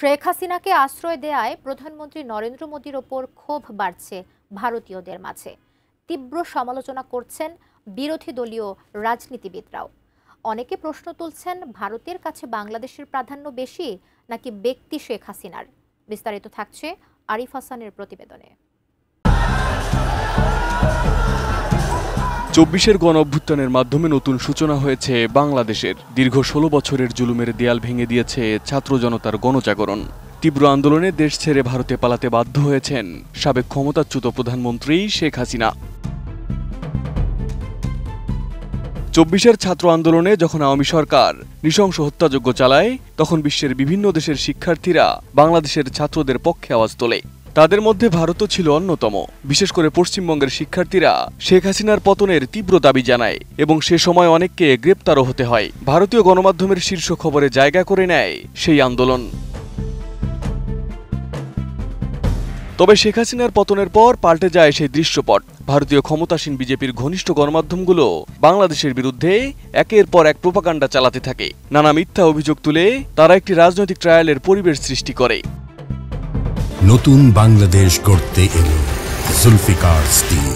শেখ হাসিনাকে আশ্রয় দেয়ায় প্রধানমন্ত্রী নরেন্দ্র মোদীর ওপর ক্ষোভ বাড়ছে ভারতীয়দের মাঝে। তীব্র সমালোচনা করছেন বিরোধী দলীয় রাজনীতিবিদরাও। অনেকে প্রশ্ন তুলছেন, ভারতের কাছে বাংলাদেশের প্রাধান্য বেশি নাকি ব্যক্তি শেখ হাসিনার? বিস্তারিত থাকছে আরিফ হাসানের প্রতিবেদনে। ২৪-এর গণঅভ্যুত্থানের মাধ্যমে নতুন সূচনা হয়েছে বাংলাদেশের। দীর্ঘ ১৬ বছরের জুলুমের দেয়াল ভেঙে দিয়েছে ছাত্র জনতার গণজাগরণ। তীব্র আন্দোলনে দেশ ছেড়ে ভারতে পালাতে বাধ্য হয়েছেন সাবেক ক্ষমতাচ্যুত প্রধানমন্ত্রী শেখ হাসিনা। ২৪-এর ছাত্র আন্দোলনে যখন আওয়ামী সরকার নৃশংস হত্যাযজ্ঞ চালায়, তখন বিশ্বের বিভিন্ন দেশের শিক্ষার্থীরা বাংলাদেশের ছাত্রদের পক্ষে আওয়াজ তোলে। তাদের মধ্যে ভারতও ছিল অন্যতম। বিশেষ করে পশ্চিমবঙ্গের শিক্ষার্থীরা শেখ হাসিনার পতনের তীব্র দাবি জানায় এবং সে সময় অনেককে গ্রেপ্তারও হতে হয়। ভারতীয় গণমাধ্যমের শীর্ষ খবরে জায়গা করে নেয় সেই আন্দোলন। তবে শেখ হাসিনার পতনের পর পাল্টে যায় সেই দৃশ্যপট। ভারতীয় ক্ষমতাসীন বিজেপির ঘনিষ্ঠ গণমাধ্যমগুলো বাংলাদেশের বিরুদ্ধে একের পর এক প্রোপাগান্ডা চালাতে থাকে। নানা মিথ্যা অভিযোগ তুলে তারা একটি রাজনৈতিক ট্রায়ালের পরিবেশ সৃষ্টি করে। নতুন বাংলাদেশ গড়তে এলো জুলফিকার স্টিল।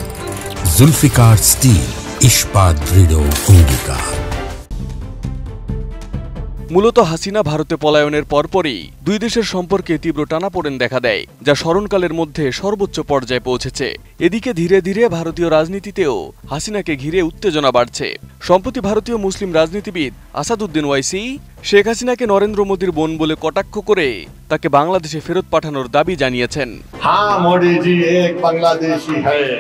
জুলফিকার স্টিল, ইস্পাত দৃঢ় অঙ্গীকার। মূলত হাসিনা ভারতে পলায়নের পরপরই দুই দেশের সম্পর্কে তীব্র টানাপোড়েন দেখা দেয়, যা স্মরণকালের মধ্যে সর্বোচ্চ পর্যায়ে পৌঁছেছে। এদিকে ধীরে ধীরে ভারতীয় রাজনীতিতেও হাসিনাকে ঘিরে উত্তেজনা বাড়ছে। সম্প্রতি ভারতীয় মুসলিম রাজনীতিবিদ আসাদুদ্দিন ওয়াইসি শেখ হাসিনাকে নরেন্দ্র মোদীর বোন বলে কটাক্ষ করে তাকে বাংলাদেশে ফেরত পাঠানোর দাবি জানিয়েছেন। হ্যাঁ, মোদীজি এক বাংলাদেশি হ্যায়।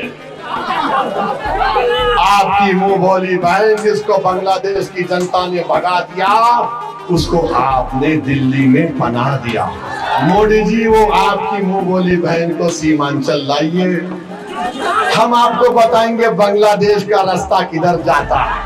आपकी मुंह बोली बहन जिसको बांग्लादेश की जनता ने भगा दिया, उसको आपने दिल्ली में पनाह दिया। मोदी जी, वो आपकी मुंह बोली बहन को सीमांचल लाइए, हम आपको बताएंगे बांग्लादेश का रास्ता किधर जाता है।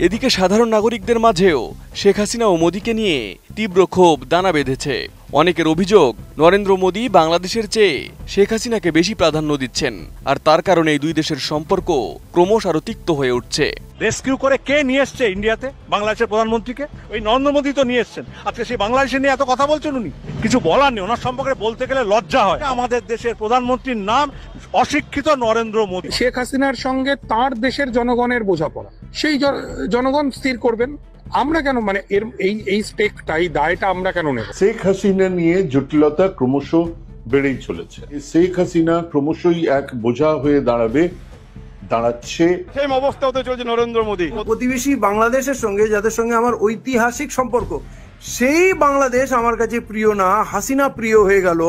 এদিকে সাধারণ নাগরিকদের মাঝেও শেখ হাসিনা ও মোদীকে নিয়ে তীব্র ক্ষোভ দানা বেঁধেছে। অনেকের অভিযোগ, নরেন্দ্র মোদী বাংলাদেশের চেয়ে শেখ হাসিনাকে বেশি প্রাধান্য দিচ্ছেন, আর তার কারণে এই দুই দেশের সম্পর্ক ক্রমশ আরো তিক্ত হয়ে উঠছে। রেস্কিউ করে কে নিয়ে এসছে ইন্ডিয়াতে বাংলাদেশের প্রধানমন্ত্রীকে? ওই নরেন্দ্র মোদী তো নিয়ে এসছেন। আজকে সেই বাংলাদেশে নিয়ে এত কথা বলছেন উনি, কিছু বলার নেই। ওনার সম্পর্কে বলতে গেলে লজ্জা হয়। আমাদের দেশের প্রধানমন্ত্রীর নাম অশিক্ষিত নরেন্দ্র মোদী। শেখ হাসিনার সঙ্গে তার দেশের জনগণের বোঝাপড়া, সেই জনগণ স্থির করবেন। আমরা কেন এই স্টেকটা, এই দায়টা আমরা কেন নেব? শেখ হাসিনা নিয়ে জটিলতা ক্রমশ বেড়েই চলেছে। শেখ হাসিনা ক্রমশই এক বোঝা হয়ে দাঁড়াচ্ছে। সেই অবস্থা হতে চলছে নরেন্দ্র মোদী। প্রতিবেশী বাংলাদেশের সঙ্গে, যাদের সঙ্গে আমার ঐতিহাসিক সম্পর্ক, সেই বাংলাদেশ আমার কাছে প্রিয় না, হাসিনা প্রিয় হয়ে গেল।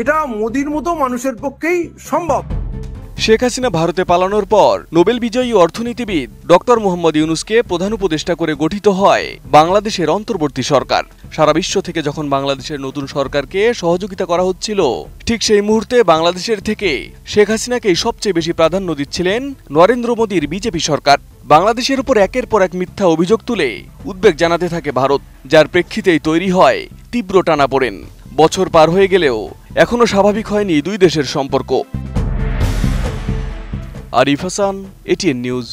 এটা মোদীর মতো মানুষের পক্ষেই সম্ভব। শেখ হাসিনা ভারতে পালানোর পর নোবেল বিজয়ী অর্থনীতিবিদ ডক্টর মোহাম্মদ ইউনুসকে প্রধান উপদেষ্টা করে গঠিত হয় বাংলাদেশের অন্তর্বর্তী সরকার। সারা বিশ্ব থেকে যখন বাংলাদেশের নতুন সরকারকে সহযোগিতা করা হচ্ছিল, ঠিক সেই মুহূর্তে বাংলাদেশের থেকে শেখ হাসিনাকেই সবচেয়ে বেশি প্রাধান্য দিচ্ছিলেন নরেন্দ্র মোদীর বিজেপি সরকার। বাংলাদেশের উপর একের পর এক মিথ্যা অভিযোগ তুলে উদ্বেগ জানাতে থাকে ভারত, যার প্রেক্ষিতেই তৈরি হয় তীব্র টানাপোড়েন। বছর পার হয়ে গেলেও এখনো স্বাভাবিক হয়নি দুই দেশের সম্পর্ক। Arif Hasan, ATN news.